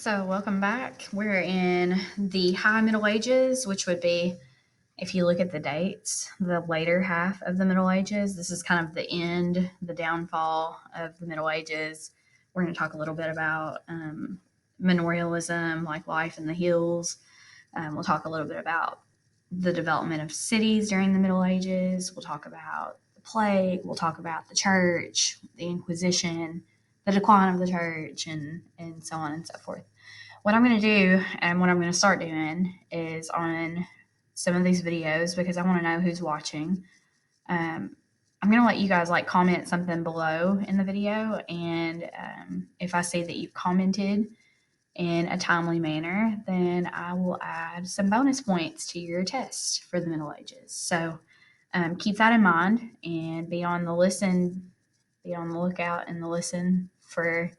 So, welcome back. We're in the High Middle Ages, which would be, if you look at the dates, the later half of the Middle Ages. This is kind of the end, the downfall of the Middle Ages. We're going to talk a little bit about manorialism, like life in the hills. We'll talk a little bit about the development of cities during the Middle Ages. We'll talk about the plague. We'll talk about the church, the Inquisition, the decline of the church, and so on and so forth. What I'm going to do and what I'm going to start doing is on some of these videos, because I want to know who's watching. I'm going to let you guys comment something below in the video, and if I see that you've commented in a timely manner, then I will add some bonus points to your test for the Middle Ages. So keep that in mind and be on the lookout and the listen for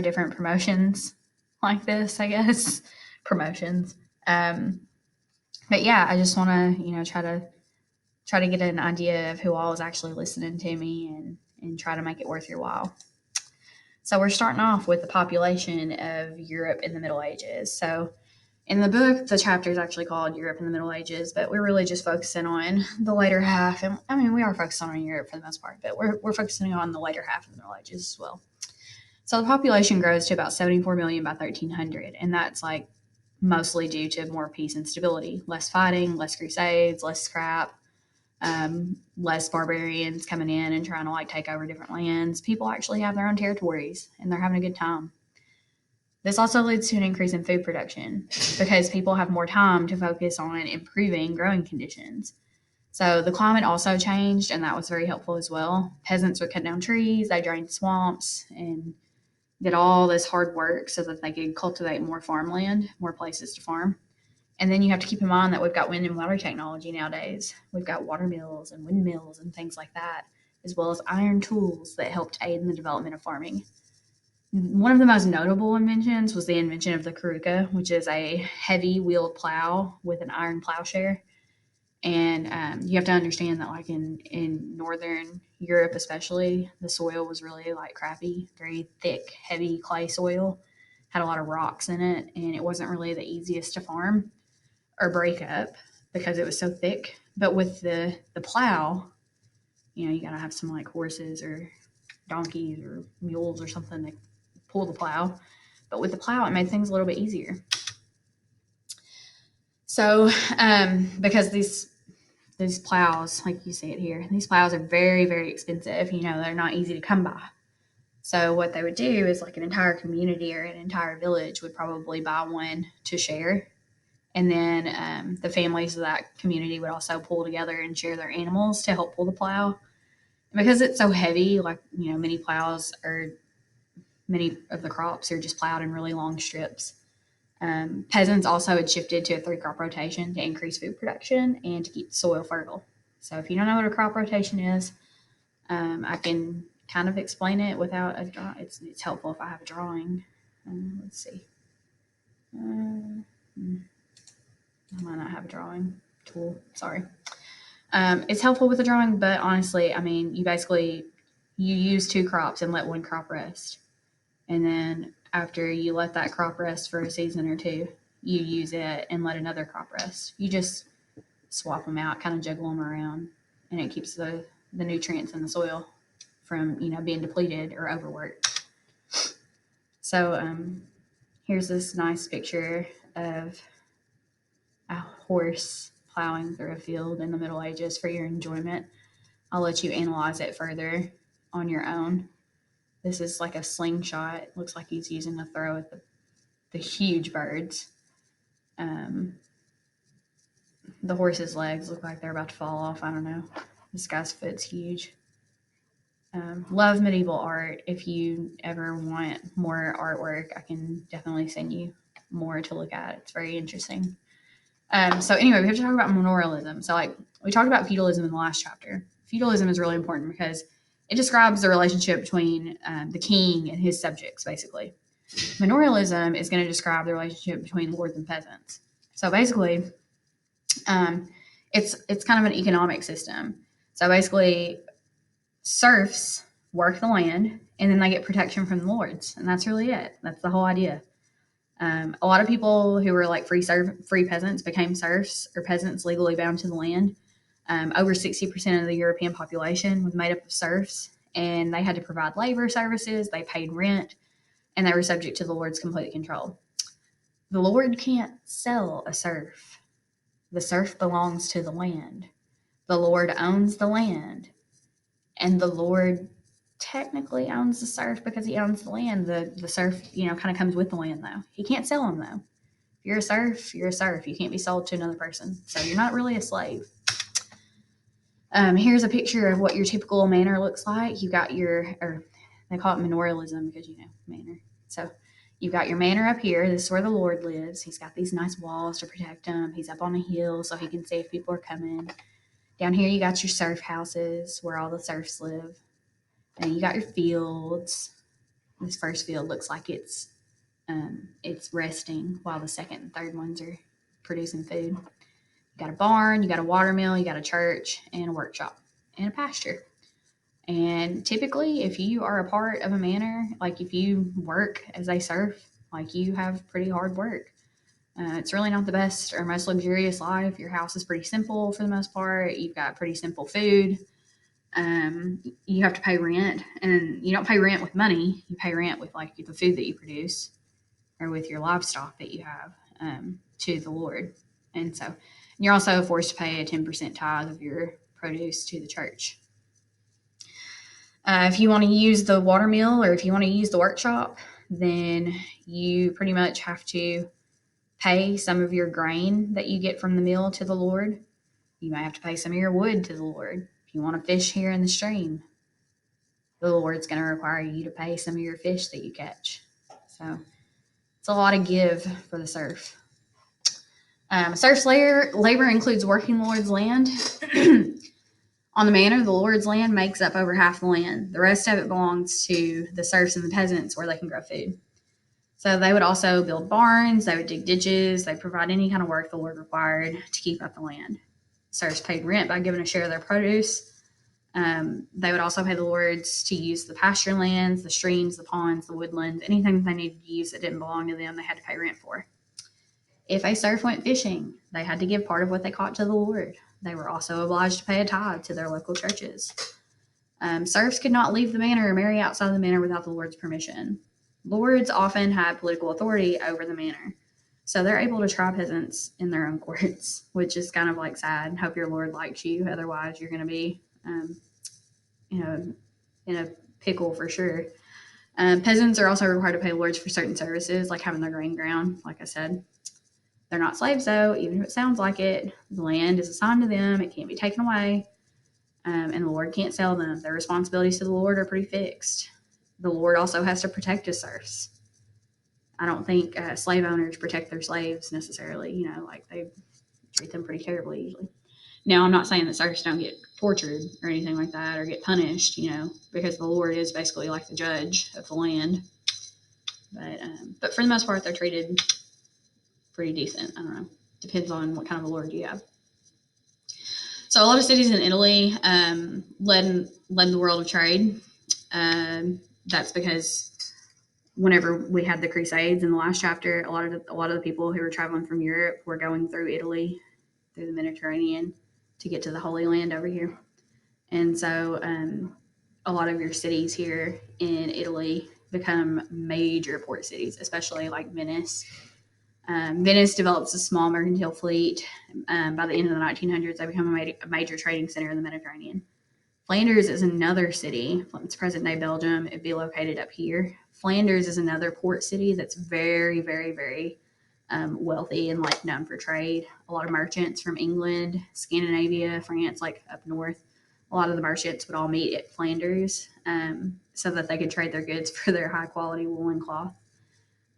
different promotions like this, I guess. Promotions. But yeah, I just want to, try to get an idea of who all is actually listening to me and try to make it worth your while. So we're starting off with the population of Europe in the Middle Ages. So in the book, the chapter is actually called Europe in the Middle Ages, but we're really just focusing on the later half. And I mean, we are focusing on Europe for the most part, but we're focusing on the later half of the Middle Ages as well. So the population grows to about 74 million by 1300, and that's mostly due to more peace and stability, less fighting, less crusades, less scrap, less barbarians coming in and trying to take over different lands. People actually have their own territories and they're having a good time. This also leads to an increase in food production because people have more time to focus on improving growing conditions. So the climate also changed, and that was very helpful as well. Peasants would cut down trees, they drained swamps, and did all this hard work so that they could cultivate more farmland, more places to farm. And then you have to keep in mind that we've got wind and water technology nowadays. We've got water mills and windmills and things like that, as well as iron tools that helped aid in the development of farming. One of the most notable inventions was the invention of the Karuka, which is a heavy wheeled plow with an iron plowshare. And you have to understand that in northern Europe especially, the soil was really crappy, very thick, heavy clay soil, had a lot of rocks in it, and it wasn't really the easiest to farm or break up because it was so thick. But with the plow, you got to have some horses or donkeys or mules or something to pull the plow. But with the plow, it made things a little bit easier. So because these plows, like you see it here, these plows are very, very expensive. They're not easy to come by. So what they would do is an entire community or an entire village would probably buy one to share. And then the families of that community would also pull together and share their animals to help pull the plow. And because it's so heavy, many of the crops are just plowed in really long strips. Peasants also had shifted to a 3-crop rotation to increase food production and to keep the soil fertile. So if you don't know what a crop rotation is, I can kind of explain it without a drawing. It's helpful if I have a drawing. Let's see. I might not have a drawing tool. Sorry. It's helpful with a drawing, but honestly, you use 2 crops and let 1 crop rest. And then after you let that crop rest for a season or 2, you use it and let another crop rest. You just swap them out, kind of juggle them around, and it keeps the nutrients in the soil from, being depleted or overworked. So here's this nice picture of a horse plowing through a field in the Middle Ages for your enjoyment. I'll let you analyze it further on your own. This is like a slingshot. It looks like he's using a throw at the huge birds. The horse's legs look like they're about to fall off. I don't know. This guy's foot's huge. Love medieval art. If you ever want more artwork, I can definitely send you more to look at. It's very interesting. So anyway, we have to talk about manorialism. So we talked about feudalism in the last chapter. Feudalism is really important because it describes the relationship between the king and his subjects, basically. Manorialism is going to describe the relationship between lords and peasants. So basically, it's kind of an economic system. So basically, serfs work the land, and then they get protection from the lords, and that's really it. That's the whole idea. A lot of people who were like free peasants became serfs or peasants legally bound to the land. Over 60% of the European population was made up of serfs, and they had to provide labor services, they paid rent, and they were subject to the Lord's complete control. The Lord can't sell a serf. The serf belongs to the land. The Lord owns the land, and the Lord technically owns the serf because he owns the land. The serf, kind of comes with the land, though. He can't sell him, though. If you're a serf, you're a serf. You can't be sold to another person. So you're not really a slave. Here's a picture of what your typical manor looks like. You got or they call it manorialism because, manor. So you've got your manor up here. This is where the Lord lives. He's got these nice walls to protect him. He's up on a hill so he can see if people are coming. Down here, you got your serf houses where all the serfs live. And you got your fields. This first field looks like it's resting while the second and third ones are producing food. You got a barn, you got a watermill, you got a church, and a workshop, and a pasture. And typically, if you are a part of a manor, like if you work as a serf, like you have pretty hard work. It's really not the best or most luxurious life. Your house is pretty simple for the most part. You've got pretty simple food. You have to pay rent, and you don't pay rent with money. You pay rent with like the food that you produce or with your livestock that you have to the Lord. And so you're also forced to pay a 10% tithe of your produce to the church. If you want to use the watermill or if you want to use the workshop, then you pretty much have to pay some of your grain that you get from the mill to the Lord. You might have to pay some of your wood to the Lord. If you want to fish here in the stream, the Lord's going to require you to pay some of your fish that you catch. So it's a lot of give for the serf. Serf's labor includes working the Lord's land. On the manor, the Lord's land makes up over half the land. The rest of it belongs to the serfs and the peasants where they can grow food. So they would also build barns, they would dig ditches, they provide any kind of work the Lord required to keep up the land. Serfs paid rent by giving a share of their produce. They would also pay the lords to use the pasture lands, the streams, the ponds, the woodlands, anything that they needed to use that didn't belong to them, they had to pay rent for. If a serf went fishing, they had to give part of what they caught to the Lord. They were also obliged to pay a tithe to their local churches. Serfs could not leave the manor or marry outside the manor without the Lord's permission. Lords often had political authority over the manor, so they're able to try peasants in their own courts, which is kind of like sad. Hope your Lord likes you, otherwise you're going to be, in a pickle for sure. Peasants are also required to pay lords for certain services, like having their grain ground, like I said. They're not slaves, though, even if it sounds like it. The land is assigned to them. It can't be taken away, and the Lord can't sell them. Their responsibilities to the Lord are pretty fixed. The Lord also has to protect his serfs. I don't think slave owners protect their slaves necessarily. Like they treat them pretty terribly usually. Now, I'm not saying that serfs don't get tortured or anything like that or get punished, because the Lord is basically like the judge of the land. But for the most part, they're treated pretty decent. I don't know. Depends on what kind of a Lord you have. So a lot of cities in Italy led the world of trade. That's because whenever we had the Crusades in the last chapter, a lot of the people who were traveling from Europe were going through Italy, through the Mediterranean, to get to the Holy Land over here. And so a lot of your cities here in Italy become major port cities, especially like Venice. Venice develops a small mercantile fleet. By the end of the 1900s, they become a major trading center in the Mediterranean. Flanders is another city. It's present-day Belgium. It'd be located up here. Flanders is another port city that's very, very, very wealthy and like known for trade. A lot of merchants from England, Scandinavia, France, like up north. A lot of the merchants would all meet at Flanders so that they could trade their goods for their high-quality woolen cloth.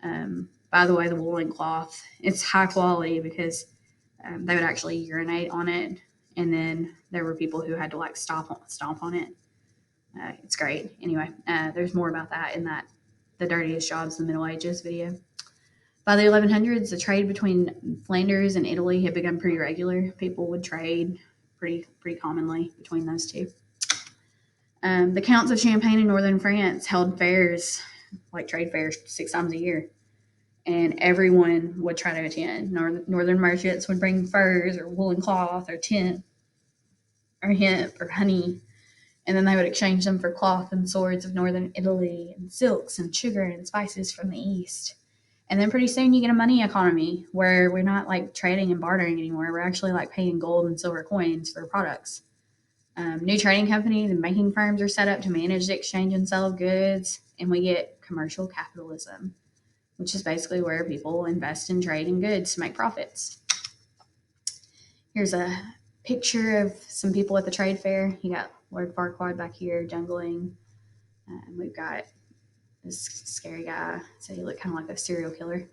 By the way, the woolen cloth, it's high quality because they would actually urinate on it. And then there were people who had to like stomp on it. It's great. Anyway, there's more about that in the Dirtiest Jobs of the Middle Ages video. By the 1100s, the trade between Flanders and Italy had become pretty regular. People would trade pretty commonly between those two. The Counts of Champagne in northern France held fairs, like trade fairs, 6 times a year. and everyone would try to attend. Northern merchants would bring furs or woolen cloth or tent or hemp or honey, and then they would exchange them for cloth and swords of northern Italy and silks and sugar and spices from the east. And then pretty soon you get a money economy where we're not like trading and bartering anymore. We're actually like paying gold and silver coins for products. New trading companies and banking firms are set up to manage the exchange and sale of goods, and we get commercial capitalism, which is basically where people invest in trade and goods to make profits. Here's a picture of some people at the trade fair. You got Lord Farquaad back here jungling. And we've got this scary guy. So he looked kind of like a serial killer.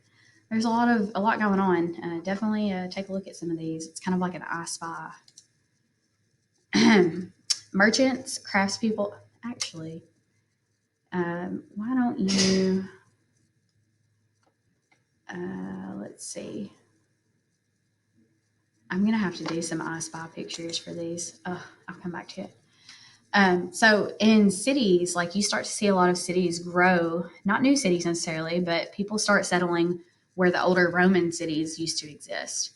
There's a lot going on. Definitely take a look at some of these. It's kind of like an I Spy. Merchants, craftspeople. Actually, why don't you? Let's see. I'm gonna have to do some I Spy pictures for these. Oh, I'll come back to it. So in cities, like you start to see a lot of cities grow, not new cities necessarily, but people start settling where the older Roman cities used to exist.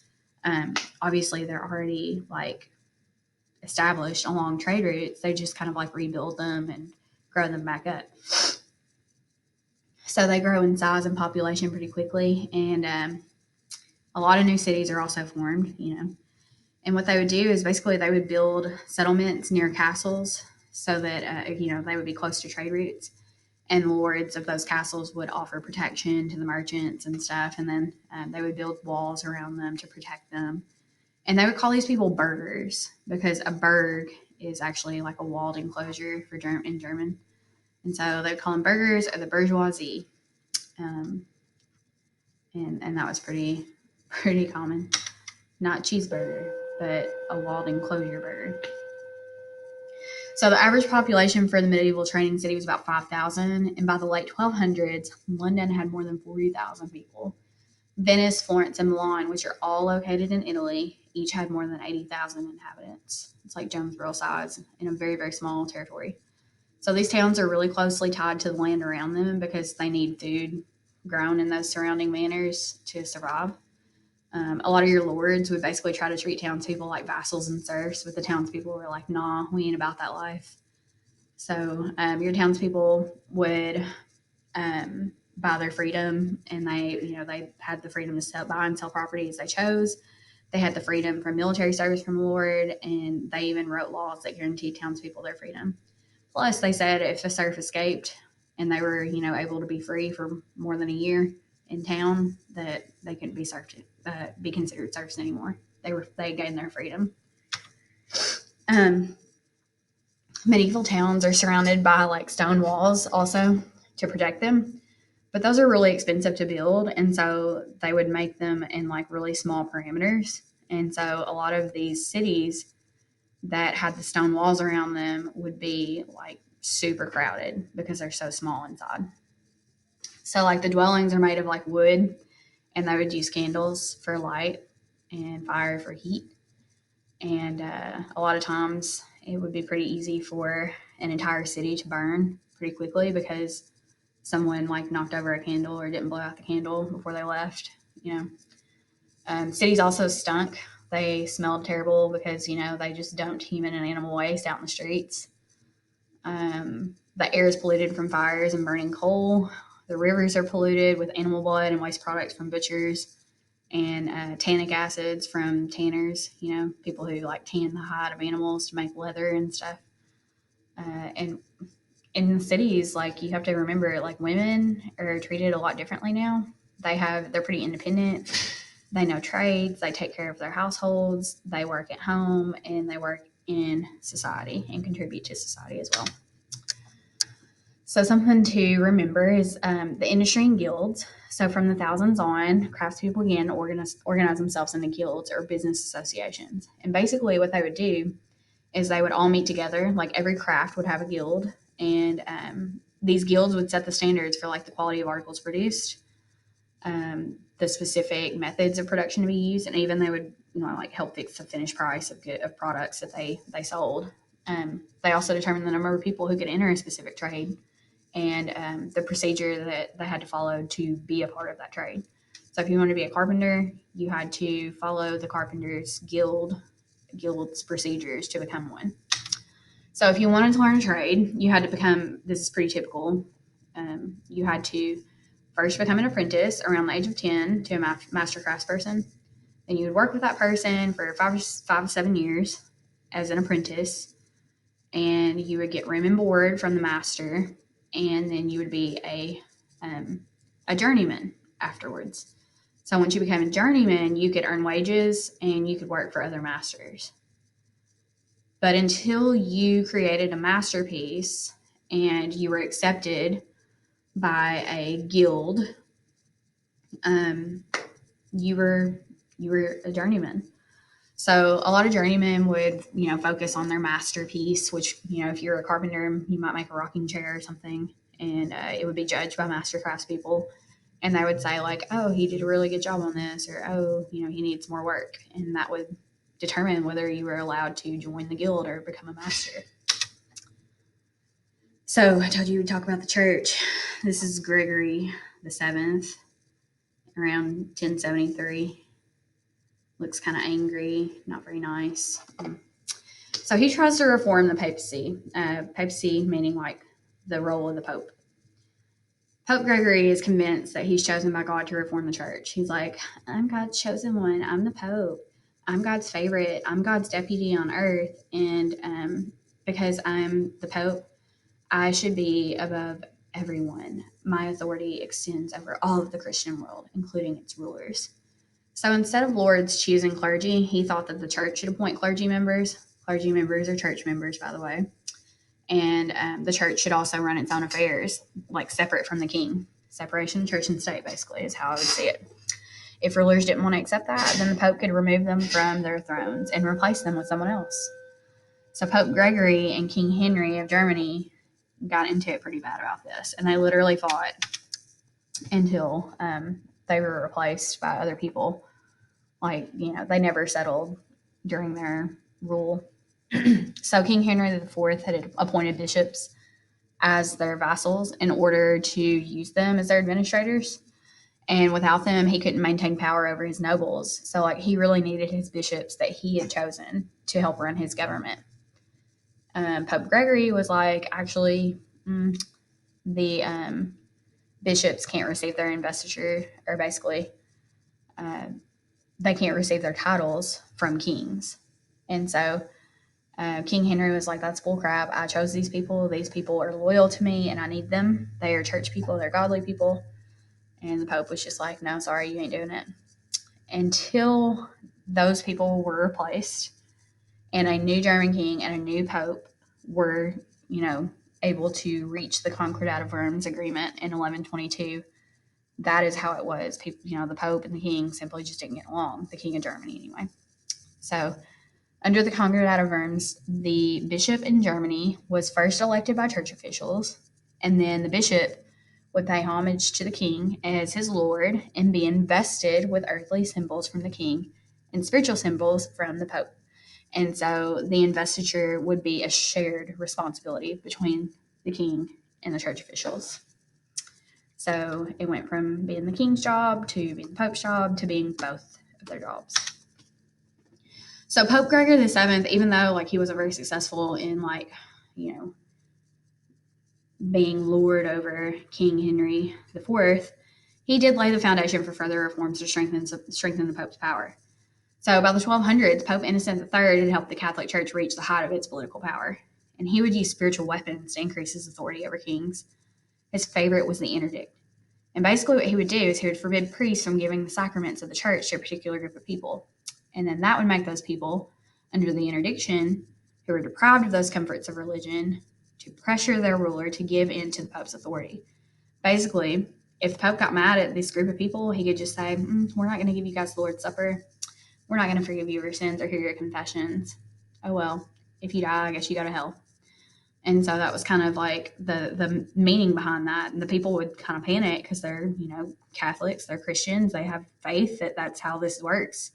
Obviously, they're already like established along trade routes. They just kind of like rebuild them and grow them back up. So they grow in size and population pretty quickly, and a lot of new cities are also formed. And what they would do is basically they would build settlements near castles so that they would be close to trade routes, and the lords of those castles would offer protection to the merchants and stuff, and then they would build walls around them to protect them. And they would call these people burghers because a burg is actually like a walled enclosure in German, and so they would call them burghers or the bourgeoisie, and that was pretty common. Not cheeseburger, but a walled enclosure burger. So the average population for the medieval trading city was about 5,000, and by the late 1200s, London had more than 40,000 people. Venice, Florence, and Milan, which are all located in Italy, each had more than 80,000 inhabitants. It's like Jonesboro size in a very, very small territory. So these towns are really closely tied to the land around them because they need food grown in those surrounding manors to survive. A lot of your lords would basically try to treat townspeople like vassals and serfs, but the townspeople were like, nah, we ain't about that life. So your townspeople would buy their freedom, and they had the freedom to buy and sell property as they chose. They had the freedom from military service from the lord, and they even wrote laws that guaranteed townspeople their freedom. Plus, they said if a serf escaped and they were, able to be free for more than a year in town, that they couldn't be considered serfs anymore. They gained their freedom. Medieval towns are surrounded by like stone walls also to protect them, but those are really expensive to build, and so they would make them in like really small parameters. And so a lot of these cities that had the stone walls around them would be like super crowded because they're so small inside. So like the dwellings are made of like wood, and they would use candles for light and fire for heat. And a lot of times it would be pretty easy for an entire city to burn pretty quickly because someone like knocked over a candle or didn't blow out the candle before they left. Cities also stunk. They smelled terrible because they just dumped human and animal waste out in the streets. The air is polluted from fires and burning coal. The rivers are polluted with animal blood and waste products from butchers, and tannic acids from tanners, people who like tan the hide of animals to make leather and stuff. And in the cities, like you have to remember, like women are treated a lot differently now. They're pretty independent. They know trades. They take care of their households. They work at home, and they work in society and contribute to society as well. So something to remember is the industry and guilds. So from the thousands on, craftspeople began to organize themselves into guilds or business associations. And basically what they would do is they would all meet together. Like every craft would have a guild, and these guilds would set the standards for like the quality of articles produced, the specific methods of production to be used, and even they would like help fix the finished price of products that they sold. They also determined the number of people who could enter a specific trade and the procedure that they had to follow to be a part of that trade. So if you wanted to be a carpenter, you had to follow the carpenters guild's procedures to become one. So if you wanted to learn a trade, you had to become, this is pretty typical, you had to first become an apprentice around the age of 10 to a master craftsperson. Then you would work with that person for 5 to 7 years as an apprentice, and you would get room and board from the master, and then you would be a journeyman afterwards. So once you became a journeyman, you could earn wages and you could work for other masters. But until you created a masterpiece and you were accepted by a guild, you were a journeyman. So a lot of journeymen would, focus on their masterpiece, which, if you're a carpenter, you might make a rocking chair or something, and it would be judged by master craftspeople. And they would say like, oh, he did a really good job on this, or, oh, he needs more work. And that would determine whether you were allowed to join the guild or become a master. So I told you we'd talk about the church. This is Gregory the Seventh, around 1073. Looks kind of angry, not very nice. So he tries to reform the papacy. Papacy meaning like the role of the Pope. Pope Gregory is convinced that he's chosen by God to reform the church. He's like, I'm God's chosen one. I'm the Pope. I'm God's favorite. I'm God's deputy on earth. And because I'm the Pope, I should be above everyone. My authority extends over all of the Christian world, including its rulers. So instead of lords choosing clergy, he thought that the church should appoint clergy members. Clergy members are church members, by the way. And the church should also run its own affairs, like separate from the king. Separation of church and state, basically, is how I would see it. If rulers didn't want to accept that, then the Pope could remove them from their thrones and replace them with someone else. So Pope Gregory and King Henry of Germany got into it pretty bad about this, and they literally fought until they were replaced by other people. Like, they never settled during their rule. So King Henry IV had appointed bishops as their vassals in order to use them as their administrators. And without them, he couldn't maintain power over his nobles. So, like, he really needed his bishops that he had chosen to help run his government. Pope Gregory was like, actually, the bishops can't receive their investiture, or basically, they can't receive their titles from kings. And so King Henry was like, that's bull crap. I chose these people. These people are loyal to me, and I need them. They are church people. They're godly people. And the Pope was just like, no, sorry, you ain't doing it. Until those people were replaced and a new German king and a new Pope were, able to reach the Concordat of Worms agreement in 1122. That is how it was. People, the Pope and the king simply just didn't get along, the king of Germany anyway. So under the Concordat of Worms, the bishop in Germany was first elected by church officials, and then the bishop would pay homage to the king as his lord and be invested with earthly symbols from the king and spiritual symbols from the Pope. And so the investiture would be a shared responsibility between the king and the church officials. So it went from being the king's job to being the Pope's job to being both of their jobs. So Pope Gregory VII, even though he was very successful in being lord over King Henry IV, he did lay the foundation for further reforms to strengthen the Pope's power. So by the 1200s, Pope Innocent III had helped the Catholic Church reach the height of its political power, and he would use spiritual weapons to increase his authority over kings. His favorite was the interdict. And basically what he would do is he would forbid priests from giving the sacraments of the church to a particular group of people. And then that would make those people, under the interdiction, who were deprived of those comforts of religion, to pressure their ruler to give in to the Pope's authority. Basically, if the Pope got mad at this group of people, he could just say, we're not going to give you guys the Lord's Supper. We're not going to forgive you your sins or hear your confessions. Oh, well, if you die, I guess you go to hell. And so that was kind of like the meaning behind that. And the people would kind of panic because they're, Catholics, they're Christians, they have faith that that's how this works.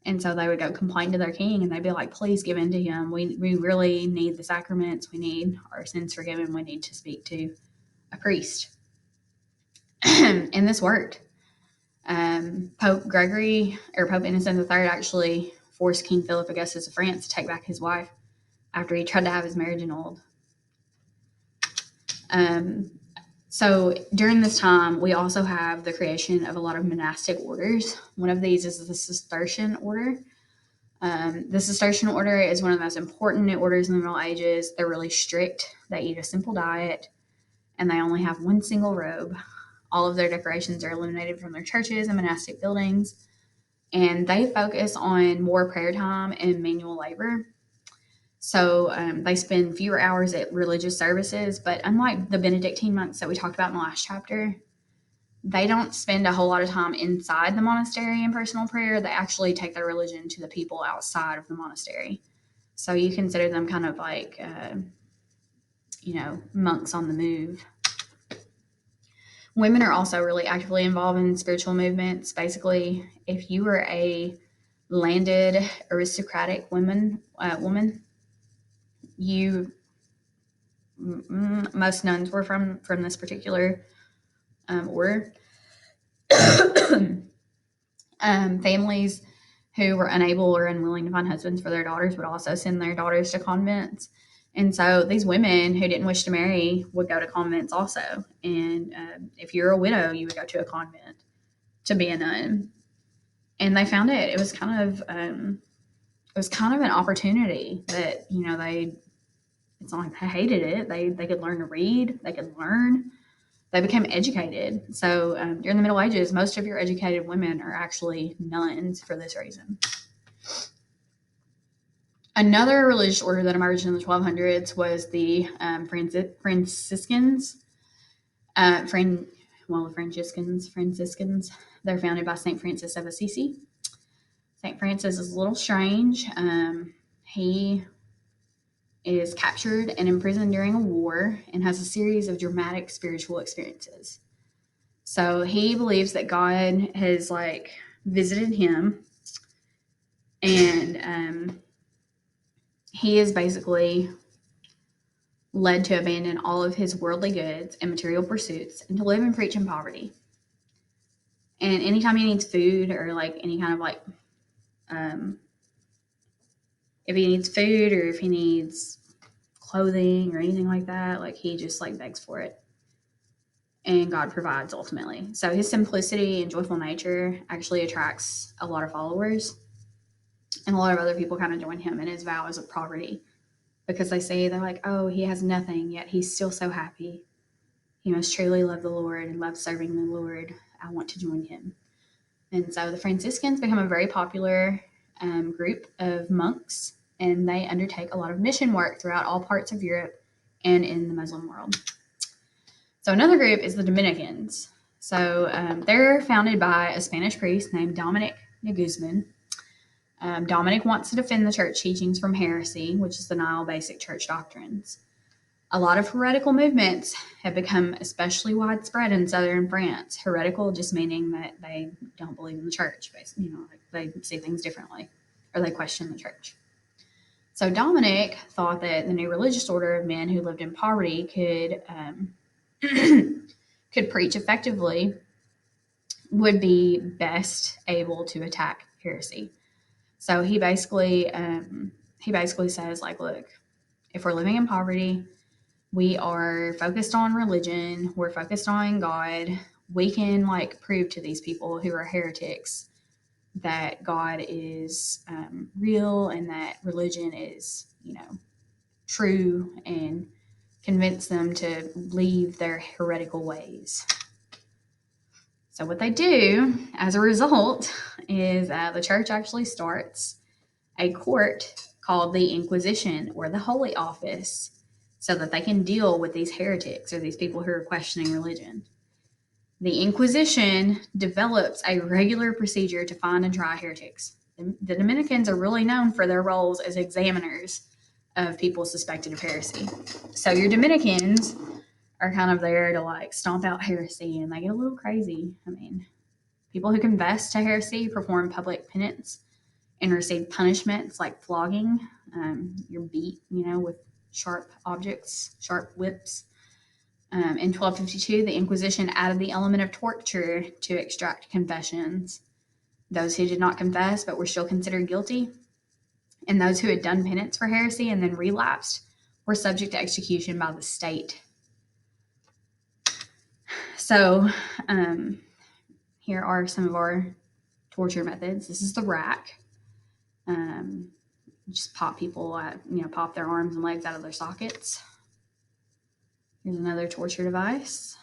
And so they would go complain to their king, and they'd be like, please give in to him. We really need the sacraments. We need our sins forgiven. We need to speak to a priest. And this worked. Pope Innocent III actually forced King Philip Augustus of France to take back his wife after he tried to have his marriage annulled. So during this time, we also have the creation of a lot of monastic orders. One of these is the Cistercian order. The Cistercian order is one of the most important orders in the Middle Ages. They're really strict. They eat a simple diet, and they only have one single robe. All of their decorations are eliminated from their churches and monastic buildings, and they focus on more prayer time and manual labor. So they spend fewer hours at religious services, but unlike the Benedictine monks that we talked about in the last chapter, they don't spend a whole lot of time inside the monastery in personal prayer. They actually take their religion to the people outside of the monastery. So you consider them kind of like, monks on the move. Women are also really actively involved in spiritual movements. Basically, if you were a landed aristocratic woman, most nuns were from this particular order. Families who were unable or unwilling to find husbands for their daughters would also send their daughters to convents. And so these women who didn't wish to marry would go to convents also. And if you're a widow, you would go to a convent to be a nun. And they found it. It was kind of an opportunity that, it's not like they hated it. They could learn to read. They could learn. They became educated. So during the Middle Ages, most of your educated women are actually nuns for this reason. Another religious order that emerged in the 1200s was the Franciscans. Franciscans. They're founded by St. Francis of Assisi. St. Francis is a little strange. He is captured and imprisoned during a war and has a series of dramatic spiritual experiences. So he believes that God has visited him, and he is basically led to abandon all of his worldly goods and material pursuits and to live and preach in poverty. And anytime he needs food or any kind of if he needs food or if he needs clothing or anything like that, he just begs for it. And God provides ultimately. So his simplicity and joyful nature actually attracts a lot of followers. And a lot of other people kind of join him in his vows of poverty because they're like, oh, he has nothing, yet he's still so happy. He must truly love the Lord and love serving the Lord. I want to join him. And so the Franciscans become a very popular group of monks, and they undertake a lot of mission work throughout all parts of Europe and in the Muslim world. So another group is the Dominicans. So they're founded by a Spanish priest named Dominic de Guzman. Dominic wants to defend the church teachings from heresy, which is the Nile basic church doctrines. A lot of heretical movements have become especially widespread in southern France. Heretical just meaning that they don't believe in the church, basically, they see things differently or they question the church. So Dominic thought that the new religious order of men who lived in poverty could preach effectively would be best able to attack heresy. So he basically says, look, if we're living in poverty, we are focused on religion, we're focused on God, we can prove to these people who are heretics that God is real and that religion is, true, and convince them to leave their heretical ways. So what they do as a result is the church actually starts a court called the Inquisition or the Holy Office so that they can deal with these heretics or these people who are questioning religion. The Inquisition develops a regular procedure to find and try heretics. The Dominicans are really known for their roles as examiners of people suspected of heresy. So your Dominicans are kind of there to stomp out heresy, and they get a little crazy. I mean, people who confess to heresy perform public penance and receive punishments like flogging. You're beat, with sharp objects, sharp whips. In 1252, the Inquisition added the element of torture to extract confessions. Those who did not confess but were still considered guilty, and those who had done penance for heresy and then relapsed, were subject to execution by the state. So, here are some of our torture methods. This is the rack. Just pop people, pop their arms and legs out of their sockets. Here's another torture device.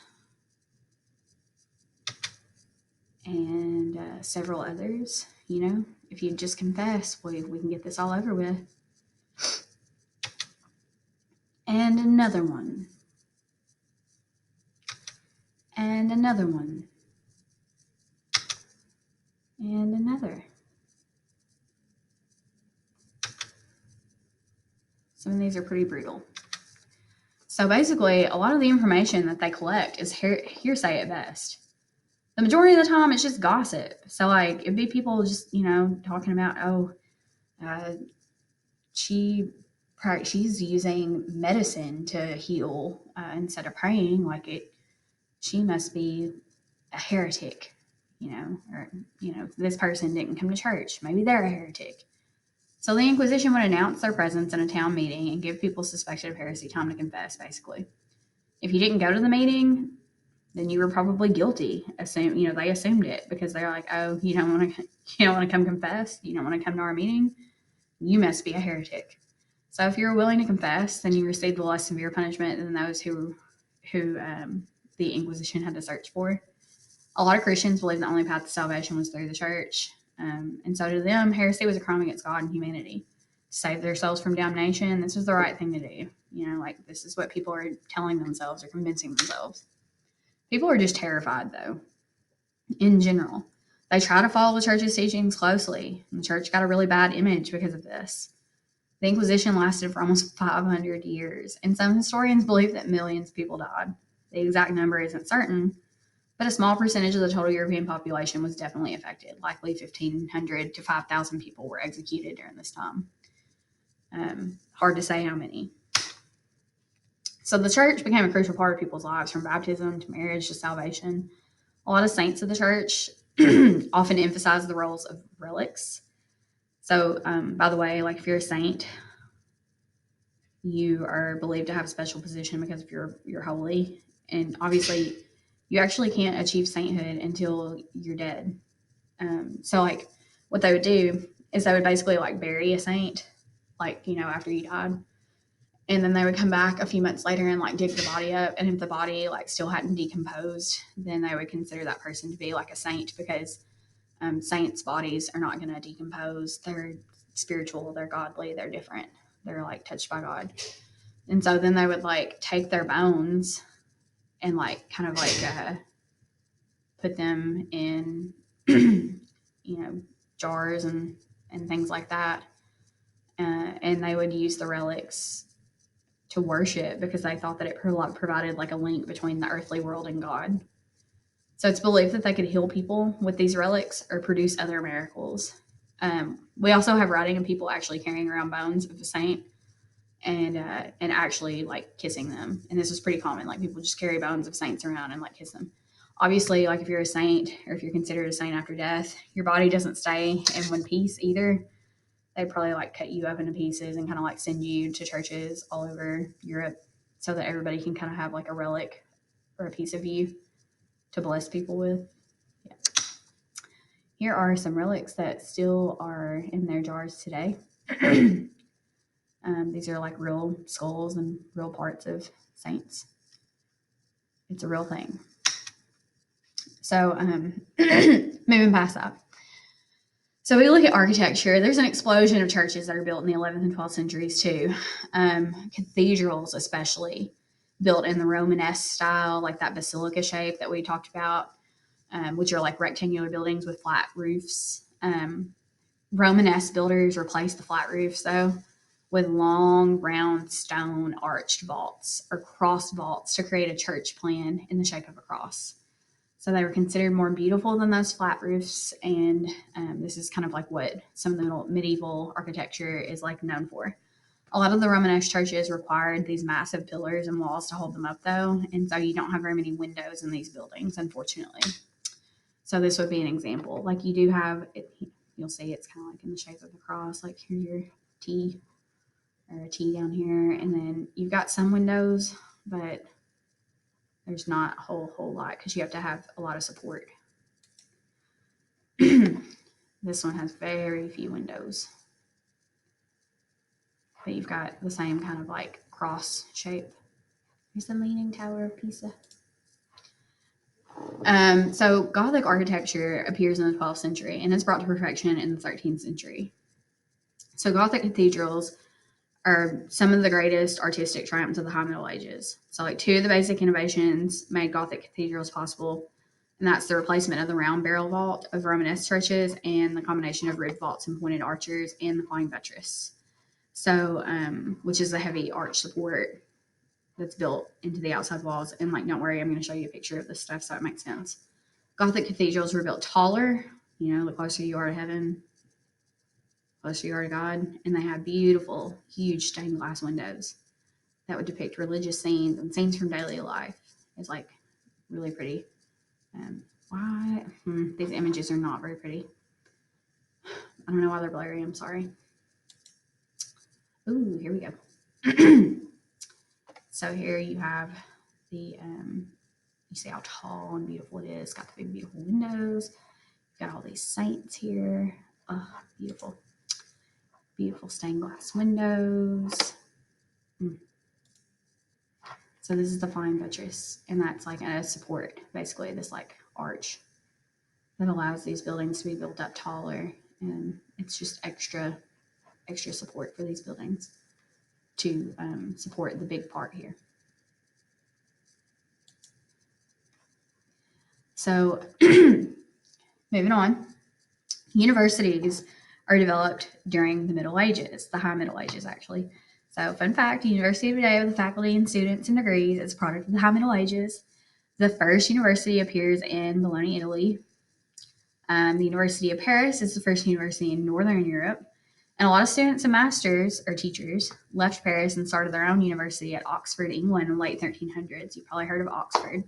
And several others. If you just confess, we can get this all over with. And another one. And another one. And another. Some of these are pretty brutal. So basically, a lot of the information that they collect is hearsay at best. The majority of the time, it's just gossip. So, it'd be people just, talking about, she's using medicine to heal instead of praying. She must be a heretic, or, this person didn't come to church. Maybe they're a heretic. So the Inquisition would announce their presence in a town meeting and give people suspected of heresy time to confess, basically. If you didn't go to the meeting, then you were probably guilty. They assumed it because they're like, oh, you don't want to come confess? You don't want to come to our meeting? You must be a heretic. So if you were willing to confess, then you received a less severe punishment than those who the Inquisition had to search for. A lot of Christians believed the only path to salvation was through the church. And so to them, heresy was a crime against God and humanity. To save their souls from damnation, this was the right thing to do. This is what people are telling themselves or convincing themselves. People are just terrified, though, in general. They try to follow the church's teachings closely, and the church got a really bad image because of this. The Inquisition lasted for almost 500 years, and some historians believe that millions of people died. The exact number isn't certain, but a small percentage of the total European population was definitely affected. Likely 1,500 to 5,000 people were executed during this time. Hard to say how many. So the church became a crucial part of people's lives, from baptism to marriage to salvation. A lot of saints of the church often emphasize the roles of relics. So, by the way, if you're a saint, you are believed to have a special position because of you're holy. And obviously, you actually can't achieve sainthood until you're dead. So what they would do is they would basically bury a saint, after you died. And then they would come back a few months later and dig the body up. And if the body still hadn't decomposed, then they would consider that person to be a saint, because saints' bodies are not going to decompose. They're spiritual, they're godly, they're different. They're touched by God. And so then they would take their bones and put them in jars and things like that, and they would use the relics to worship because they thought that it provided a link between the earthly world and God. So it's believed that they could heal people with these relics or produce other miracles. We also have writing of people actually carrying around bones of a saint and actually kissing them. And this is pretty common. People just carry bones of saints around and kiss them. Obviously, if you're a saint or if you're considered a saint after death, your body doesn't stay in one piece either. They probably cut you up into pieces and kind of send you to churches all over Europe so that everybody can kind of have a relic or a piece of you to bless people with. Yeah. Here are some relics that still are in their jars today. These are real skulls and real parts of saints. It's a real thing. So moving past that. So we look at architecture. There's an explosion of churches that are built in the 11th and 12th centuries too. Cathedrals especially, built in the Romanesque style, that basilica shape that we talked about, which are rectangular buildings with flat roofs. Romanesque builders replaced the flat roofs, though, with long, round, stone arched vaults or cross vaults to create a church plan in the shape of a cross. So they were considered more beautiful than those flat roofs, and this is kind of what some of the medieval architecture is known for. A lot of the Romanesque churches required these massive pillars and walls to hold them up, though, and so you don't have very many windows in these buildings, unfortunately. So this would be an example. Like you do have, you'll see it's kind of like in the shape of a cross. Like here's your T or a T down here, and then you've got some windows, but there's not a whole lot because you have to have a lot of support. This one has very few windows, but you've got the same kind of like cross shape. Here's the Leaning Tower of Pisa. So Gothic architecture appears in the 12th century and is brought to perfection in the 13th century. So Gothic cathedrals are some of the greatest artistic triumphs of the High Middle Ages. So like two of the basic innovations made Gothic cathedrals possible, and that's the replacement of the round barrel vault of Romanesque churches and the combination of ribbed vaults and pointed archers and the flying buttress. So, which is a heavy arch support that's built into the outside walls. And like, don't worry, I'm going to show you a picture of this stuff so it makes sense. Gothic cathedrals were built taller, the closer you are to heaven, closer you are to God. And they had beautiful, huge stained glass windows that would depict religious scenes and scenes from daily life. It's like really pretty. These images are not very pretty. I don't know why they're blurry. I'm sorry. Ooh, here we go. So here you have the, you see how tall and beautiful it is. Got the big, beautiful windows. Got all these saints here. Oh, beautiful. Beautiful stained glass windows. So this is the flying buttress, and that's like a support, basically this like arch that allows these buildings to be built up taller, and it's just extra support for these buildings to support the big part here. So moving on, universities are developed during the Middle Ages, the High Middle Ages actually. So fun fact, University of today with the faculty and students and degrees is a product of the High Middle Ages. The first university appears in Bologna, Italy. The University of Paris is the first university in Northern Europe. And a lot of students and masters or teachers left Paris and started their own university at Oxford, England in the late 1300s. You probably heard of Oxford.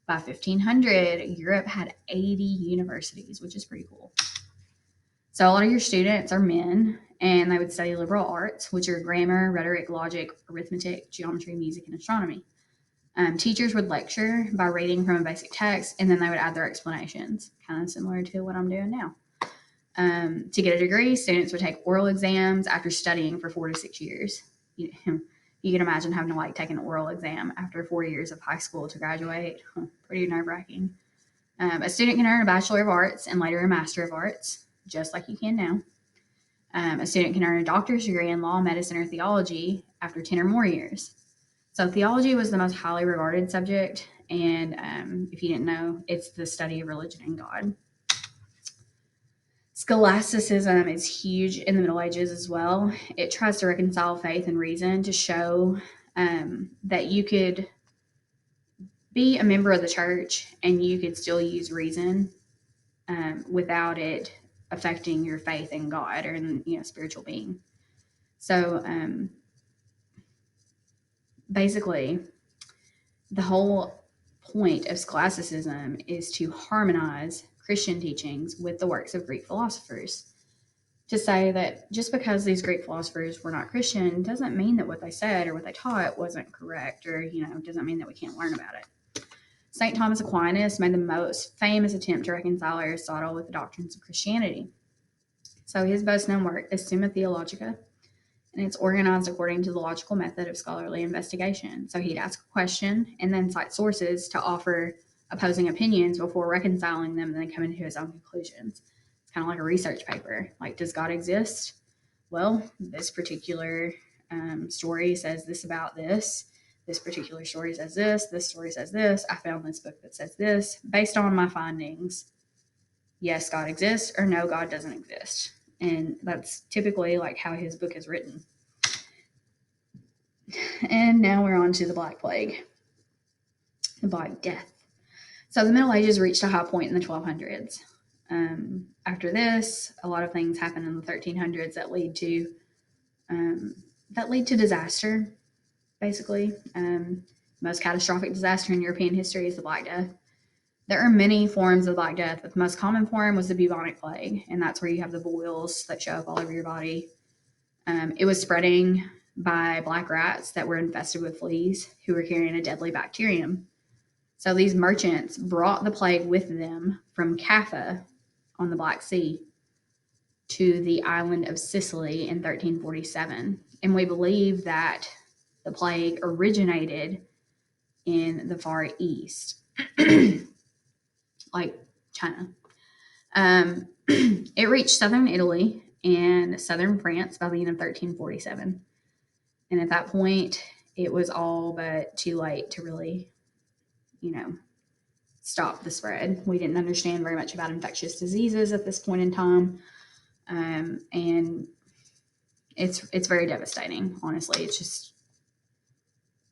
By 1500, Europe had 80 universities, which is pretty cool. So a lot of your students are men, and they would study liberal arts, which are grammar, rhetoric, logic, arithmetic, geometry, music, and astronomy. Teachers would lecture by reading from a basic text, and then they would add their explanations, kind of similar to what I'm doing now. To get a degree, students would take oral exams after studying for 4 to 6 years. You can imagine having to take an oral exam after 4 years of high school to graduate. Pretty nerve-wracking. A student can earn a Bachelor of Arts and later a Master of Arts, just like you can now. A student can earn a doctor's degree in law, medicine, or theology after 10 or more years. So theology was the most highly regarded subject, and if you didn't know, it's the study of religion and God. Scholasticism is huge in the Middle Ages as well. It tries to reconcile faith and reason to show that you could be a member of the church and you could still use reason without it affecting your faith in God or in spiritual being. So basically, the whole point of scholasticism is to harmonize Christian teachings with the works of Greek philosophers. To say that just because these Greek philosophers were not Christian doesn't mean that what they said or what they taught wasn't correct, or doesn't mean that we can't learn about it. St. Thomas Aquinas made the most famous attempt to reconcile Aristotle with the doctrines of Christianity. So his best known work is Summa Theologica, and it's organized according to the logical method of scholarly investigation. So he'd ask a question and then cite sources to offer opposing opinions before reconciling them and then coming to his own conclusions. It's kind of like a research paper. Like, does God exist? Well, this particular story says this about this. This particular story says this. This story says this. I found this book that says this. Based on my findings, yes, God exists, or no, God doesn't exist. And that's typically how his book is written. And now we're on to the Black Plague, the Black Death. So the Middle Ages reached a high point in the 1200s. After this, a lot of things happened in the 1300s that lead to that lead to disaster, basically. Most catastrophic disaster in European history is the Black Death. There are many forms of Black Death, but the most common form was the bubonic plague, and that's where you have the boils that show up all over your body. It was spreading by black rats that were infested with fleas who were carrying a deadly bacterium. So these merchants brought the plague with them from Caffa on the Black Sea to the island of Sicily in 1347. And we believe that the plague originated in the Far East, like China. It reached southern Italy and southern France by the end of 1347. And at that point, it was all but too late to really, stop the spread. We didn't understand very much about infectious diseases at this point in time. And it's very devastating, honestly. It's just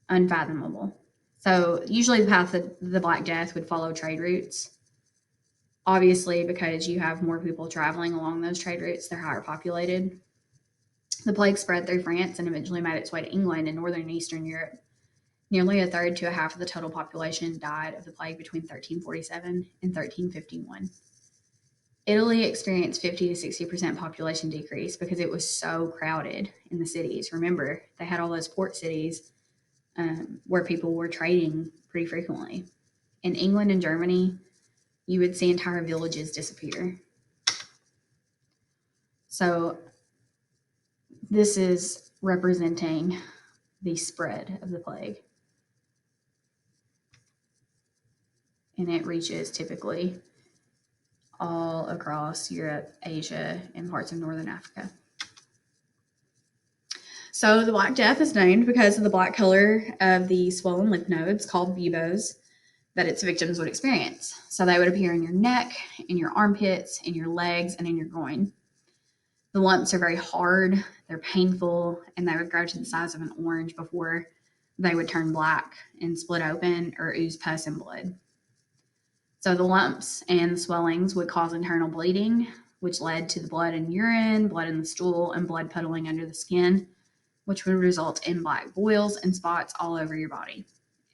unfathomable. So usually the path of the Black Death would follow trade routes. Obviously, because you have more people traveling along those trade routes, they're higher populated. The plague spread through France and eventually made its way to England and northern and eastern Europe. Nearly a third to a half of the total population died of the plague between 1347 and 1351. Italy experienced 50 to 60% population decrease because it was so crowded in the cities. Remember, they had all those port cities where people were trading pretty frequently. In England and Germany, you would see entire villages disappear. So this is representing the spread of the plague. And it reaches typically all across Europe, Asia, and parts of northern Africa. So the Black Death is named because of the black color of the swollen lymph nodes called buboes that its victims would experience. So they would appear in your neck, in your armpits, in your legs, and in your groin. The lumps are very hard, they're painful, and they would grow to the size of an orange before they would turn black and split open or ooze pus and blood. So the lumps and the swellings would cause internal bleeding, which led to the blood in urine, blood in the stool, and blood puddling under the skin, which would result in black boils and spots all over your body.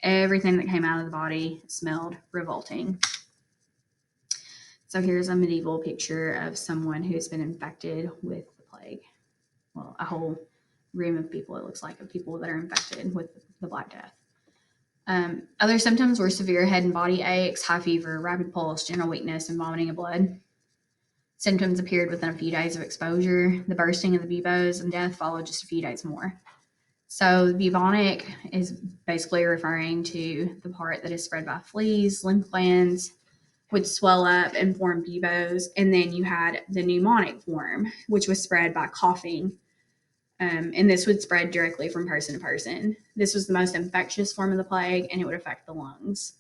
Everything that came out of the body smelled revolting. So here's a medieval picture of someone who's been infected with the plague. Well, a whole room of people, it looks like, of people that are infected with the Black Death. Other symptoms were severe head and body aches, high fever, rapid pulse, general weakness, and vomiting of blood. Symptoms appeared within a few days of exposure. The bursting of the buboes and death followed just a few days more. So bubonic is basically referring to the part that is spread by fleas. Lymph glands would swell up and form buboes. And then you had the pneumonic form, which was spread by coughing. And this would spread directly from person to person. This was the most infectious form of the plague, and it would affect the lungs.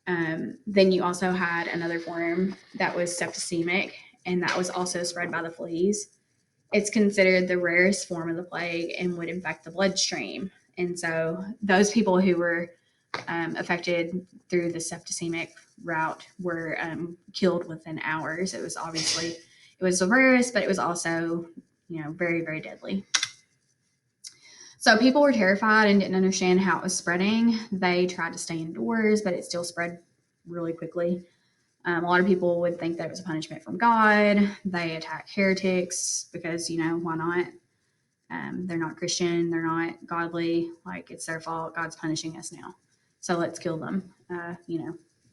Then you also had another form that was septicemic, and that was also spread by the fleas. It's considered the rarest form of the plague and would infect the bloodstream. And so those people who were affected through the septicemic route were killed within hours. It was the rarest, but it was also, very, very deadly. So people were terrified and didn't understand how it was spreading. They tried to stay indoors, but it still spread really quickly. A lot of people would think that it was a punishment from God. They attack heretics because, why not? They're not Christian. They're not godly. Like, it's their fault. God's punishing us now. So let's kill them.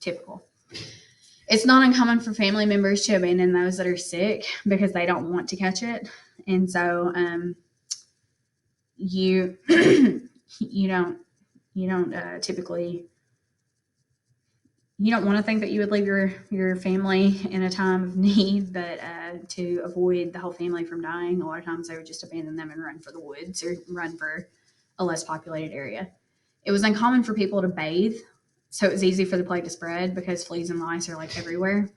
Typical. It's not uncommon for family members to abandon those that are sick because they don't want to catch it. And so you don't typically, you don't want to think that you would leave your family in a time of need, but to avoid the whole family from dying, a lot of times they would just abandon them and run for the woods or run for a less populated area. It was uncommon for people to bathe, so it was easy for the plague to spread because fleas and lice are like everywhere.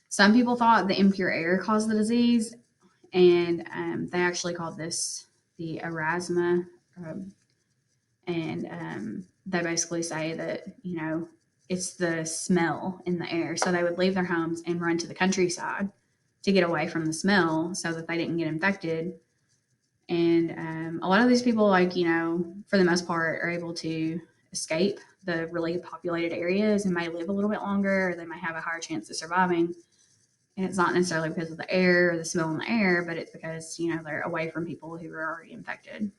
Some people thought the impure air caused the disease, and they actually called this the erasma, and they basically say that, it's the smell in the air. So they would leave their homes and run to the countryside to get away from the smell so that they didn't get infected. And a lot of these people, like, for the most part, are able to escape the really populated areas and may live a little bit longer, or they may have a higher chance of surviving. And it's not necessarily because of the air or the smell in the air, but it's because, they're away from people who are already infected.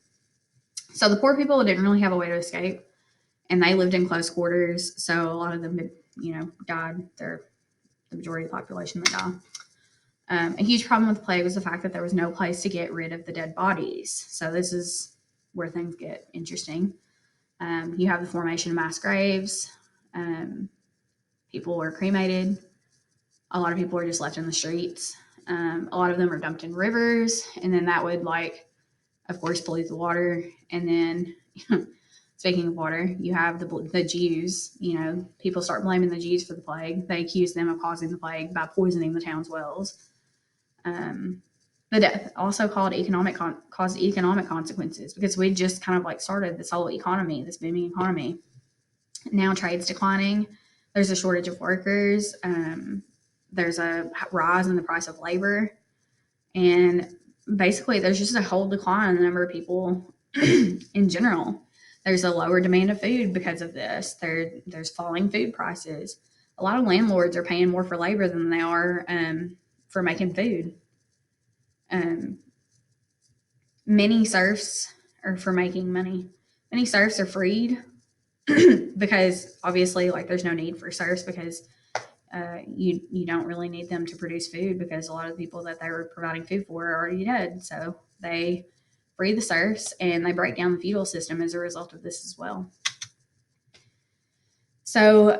So the poor people didn't really have a way to escape, and they lived in close quarters. So a lot of them, died. They're the majority of the population that died. A huge problem with the plague was the fact that there was no place to get rid of the dead bodies. So this is where things get interesting. You have the formation of mass graves. People were cremated. A lot of people were just left in the streets. A lot of them are dumped in rivers, and then that would, of course, pollute the water. And then, speaking of water, you have the Jews. People start blaming the Jews for the plague. They accuse them of causing the plague by poisoning the town's wells. The death also caused economic consequences, because we just kind of started this whole economy, this booming economy. Now trade's declining. There's a shortage of workers. There's a rise in the price of labor. And basically, there's just a whole decline in the number of people in general. There's a lower demand of food because of this. There's falling food prices. A lot of landlords are paying more for labor than they are for making food. Many serfs are for making money. Many serfs are freed because obviously, there's no need for serfs, because you don't really need them to produce food, because a lot of the people that they were providing food for are already dead. So they free the serfs, and they break down the feudal system as a result of this as well. So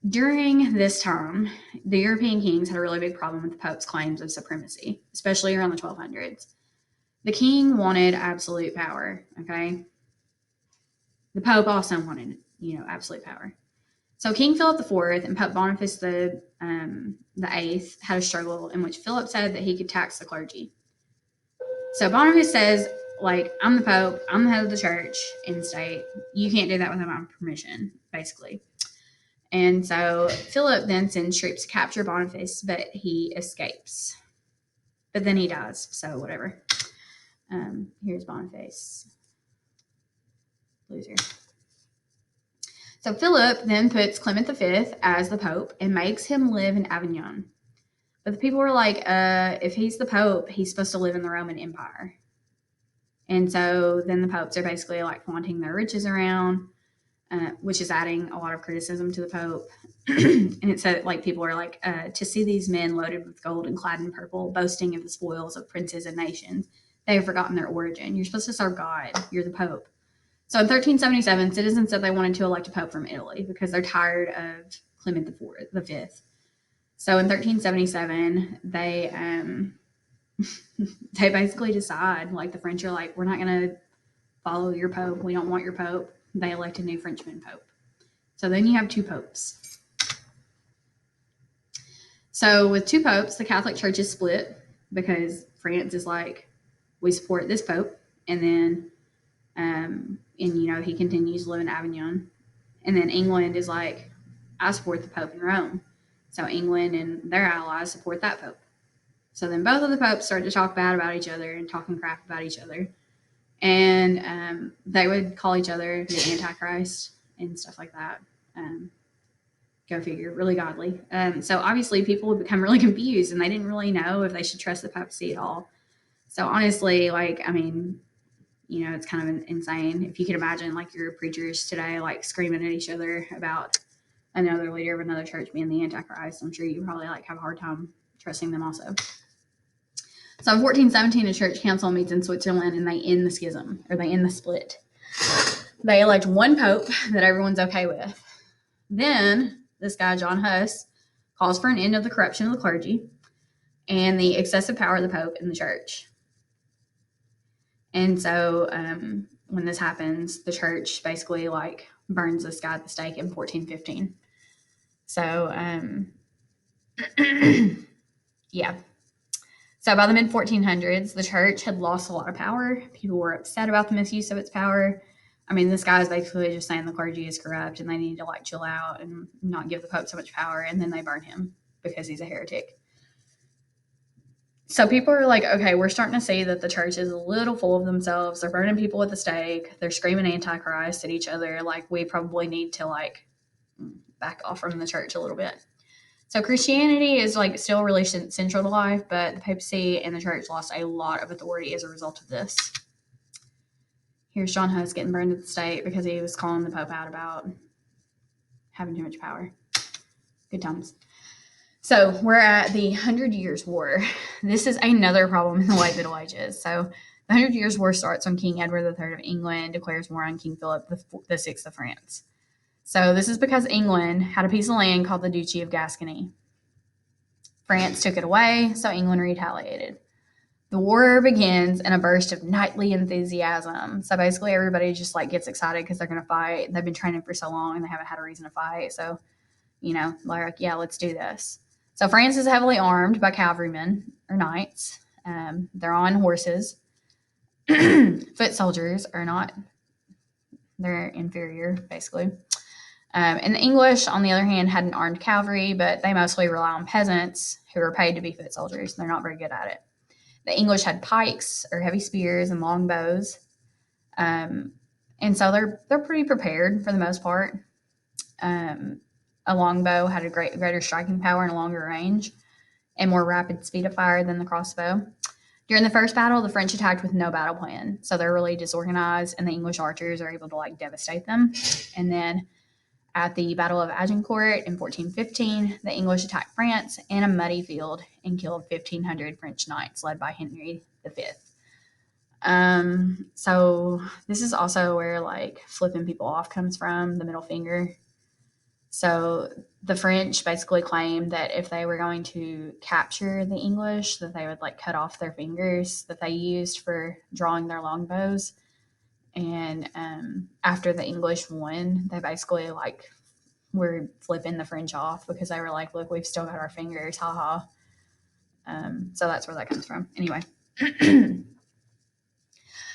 during this time, the European kings had a really big problem with the Pope's claims of supremacy, especially around the 1200s. The king wanted absolute power, okay? The Pope also wanted, absolute power. So King Philip IV and Pope Boniface the Eighth had a struggle in which Philip said that he could tax the clergy. So Boniface says, I'm the Pope, I'm the head of the church and state. You can't do that without my permission, basically. And so Philip then sends troops to capture Boniface, but he escapes. But then he dies, so whatever. Here's Boniface. Loser. So Philip then puts Clement V as the Pope and makes him live in Avignon. But the people were like, if he's the Pope, he's supposed to live in the Roman Empire. And so then the popes are basically flaunting their riches around, which is adding a lot of criticism to the Pope. And it said, people are to see these men loaded with gold and clad in purple, boasting of the spoils of princes and nations. They have forgotten their origin. You're supposed to serve God. You're the Pope. So in 1377, citizens said they wanted to elect a pope from Italy because they're tired of Clement V. So in 1377, they basically decide, the French are we're not going to follow your pope. We don't want your pope. They elect a new Frenchman pope. So then you have two popes. So with two popes, the Catholic Church is split, because France is we support this pope, and then he continues to live in Avignon. And then England is I support the Pope in Rome. So England and their allies support that Pope. So then both of the popes start to talk bad about each other and talking crap about each other. And they would call each other the Antichrist and stuff like that. Go figure, really godly. So obviously people would become really confused, and they didn't really know if they should trust the papacy at all. So honestly, it's kind of insane. If you could imagine, your preachers today, screaming at each other about another leader of another church being the Antichrist, I'm sure you probably have a hard time trusting them also. So in 1417, a church council meets in Switzerland, and they end the schism, or they end the split. They elect one pope that everyone's okay with. Then this guy, John Huss, calls for an end of the corruption of the clergy and the excessive power of the Pope in the church. And so when this happens, the church basically burns this guy at the stake in 1415. So yeah. So by the mid 1400s, the church had lost a lot of power. People were upset about the misuse of its power. I mean, this guy is basically just saying the clergy is corrupt and they need to chill out and not give the Pope so much power, and then they burn him because he's a heretic. So people are like, okay, we're starting to see that the church is a little full of themselves. They're burning people at the stake. They're screaming antichrist at each other. Like, we probably need to like back off from the church a little bit. So Christianity is like still really central to life, but the papacy and the church lost a lot of authority as a result of this. Here's John Huss getting burned at the stake because he was calling the Pope out about having too much power. Good times. So we're at the 100 Years' War. This is another problem in the late Middle Ages. So the 100 Years' War starts when King Edward III of England declares war on King Philip VI of France. So this is because England had a piece of land called the Duchy of Gascony. France took it away, so England retaliated. The war begins in a burst of knightly enthusiasm. So basically everybody just like gets excited because they're going to fight. They've been training for so long and they haven't had a reason to fight. So, they're like, yeah, let's do this. So France is heavily armed by cavalrymen or knights. They're on horses. Foot soldiers are not. They're inferior, basically. And the English, on the other hand, had an armed cavalry, but they mostly rely on peasants who are paid to be foot soldiers. They're not very good at it. The English had pikes or heavy spears and long bows. And so they're pretty prepared for the most part. A longbow had a greater striking power and a longer range and more rapid speed of fire than the crossbow. During the first battle, the French attacked with no battle plan. So they're really disorganized, and the English archers are able to like devastate them. And then at the Battle of Agincourt in 1415, the English attacked France in a muddy field and killed 1,500 French knights led by Henry V. So this is also where like flipping people off comes from, the middle finger. So the French basically claimed that if they were going to capture the English, that they would like cut off their fingers that they used for drawing their longbows. And after the English won, they basically like were flipping the French off because they were like, look, we've still got our fingers, haha. So that's where that comes from. Anyway.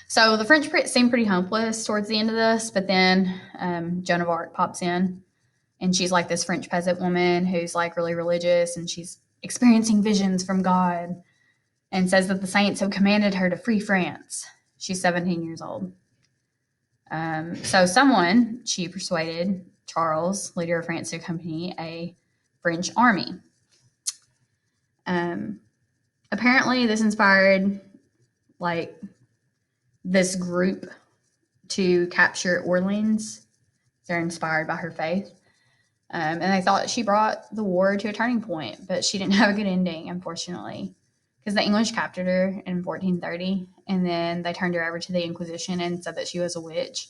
So the French seem pretty hopeless towards the end of this, but then Joan of Arc pops in, and she's like this French peasant woman who's like really religious, and she's experiencing visions from God and says that the saints have commanded her to free France. She's 17 years old. So she persuaded Charles, leader of France, to accompany a French army. Apparently, this inspired like this group to capture Orleans. They're inspired by her faith. And they thought she brought the war to a turning point, but she didn't have a good ending, unfortunately, because the English captured her in 1430, and then they turned her over to the Inquisition and said that she was a witch.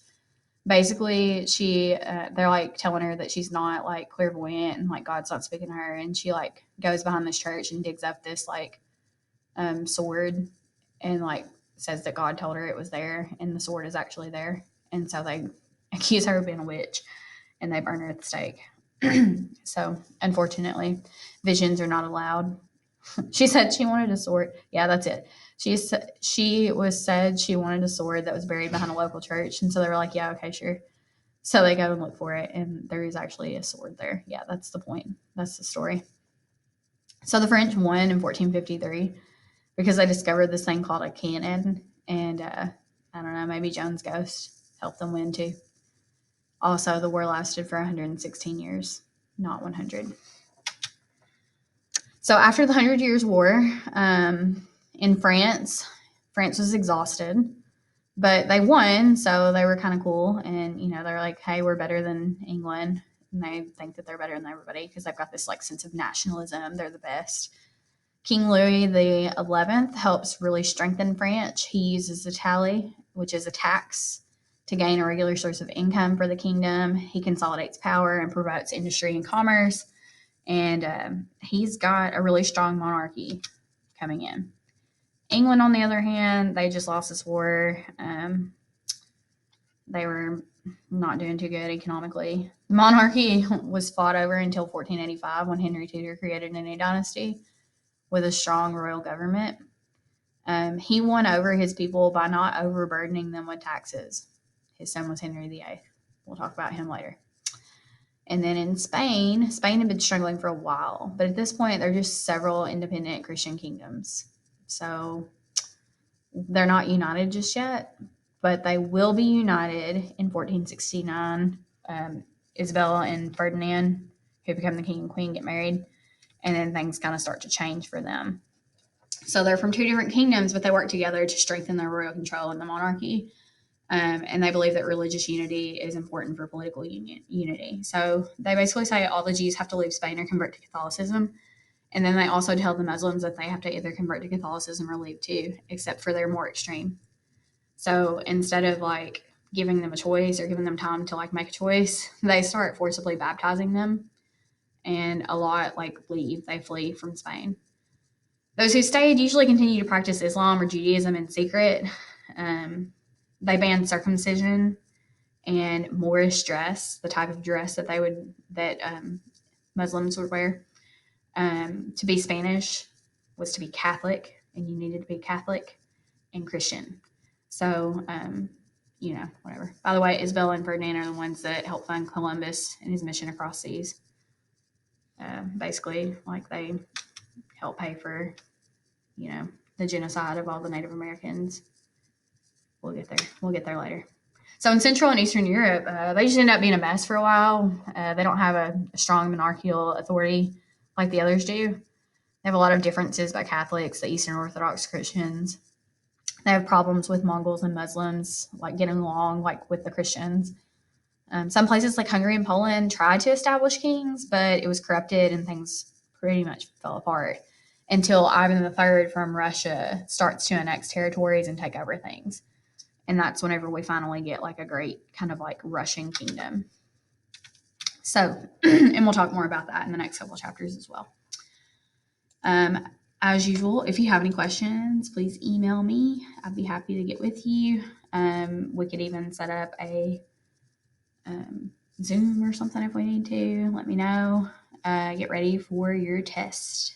Basically, they're like telling her that she's not like clairvoyant and like God's not speaking to her, and she like goes behind this church and digs up this like sword and like says that God told her it was there, and the sword is actually there, and so they accuse her of being a witch, and they burn her at the stake. So unfortunately, visions are not allowed. She said she wanted a sword. Yeah, that's it. She said she wanted a sword that was buried behind a local church, and so they were like, "Yeah, okay, sure." So they go and look for it, and there is actually a sword there. Yeah, that's the point. That's the story. So the French won in 1453 because they discovered this thing called a cannon, and I don't know, maybe Joan's ghost helped them win too. Also, the war lasted for 116 years, not 100. So after the 100 Years' War, in France was exhausted, but they won, so they were kind of cool. And, they're like, hey, we're better than England. And they think that they're better than everybody because they've got this like sense of nationalism. They're the best. King Louis the 11th helps really strengthen France. He uses the tally, which is a tax, to gain a regular source of income for the kingdom. He consolidates power and promotes industry and commerce. And he's got a really strong monarchy coming in. England, on the other hand, they just lost this war. They were not doing too good economically. The monarchy was fought over until 1485 when Henry Tudor created a new dynasty with a strong royal government. He won over his people by not overburdening them with taxes. His son was Henry VIII. We'll talk about him later. And then in Spain had been struggling for a while, but at this point, there are just several independent Christian kingdoms. So they're not united just yet, but they will be united in 1469. Isabella and Ferdinand, who become the king and queen, get married, and then things kind of start to change for them. So they're from two different kingdoms, but they work together to strengthen their royal control in the monarchy. And they believe that religious unity is important for political unity. So they basically say all the Jews have to leave Spain or convert to Catholicism. And then they also tell the Muslims that they have to either convert to Catholicism or leave too, except for their more extreme. So instead of like giving them a choice or giving them time to like make a choice, they start forcibly baptizing them. And a lot like leave, they flee from Spain. Those who stayed usually continue to practice Islam or Judaism in secret. Um, they banned circumcision and Moorish dress, the type of dress that Muslims would wear. To be Spanish was to be Catholic, and you needed to be Catholic and Christian. So, whatever. By the way, Isabella and Ferdinand are the ones that helped fund Columbus and his mission across seas. Basically, like they helped pay for, the genocide of all the Native Americans. We'll get there. We'll get there later. So in Central and Eastern Europe, they just end up being a mess for a while. They don't have a strong monarchical authority like the others do. They have a lot of differences by Catholics, the Eastern Orthodox Christians. They have problems with Mongols and Muslims, like getting along like with the Christians. Some places like Hungary and Poland tried to establish kings, but it was corrupted and things pretty much fell apart until Ivan III from Russia starts to annex territories and take over things. And that's whenever we finally get like a great kind of like Russian kingdom. So, and we'll talk more about that in the next couple of chapters as well. As usual, if you have any questions, please email me. I'd be happy to get with you. We could even set up a Zoom or something if we need to. Let me know. Get ready for your test.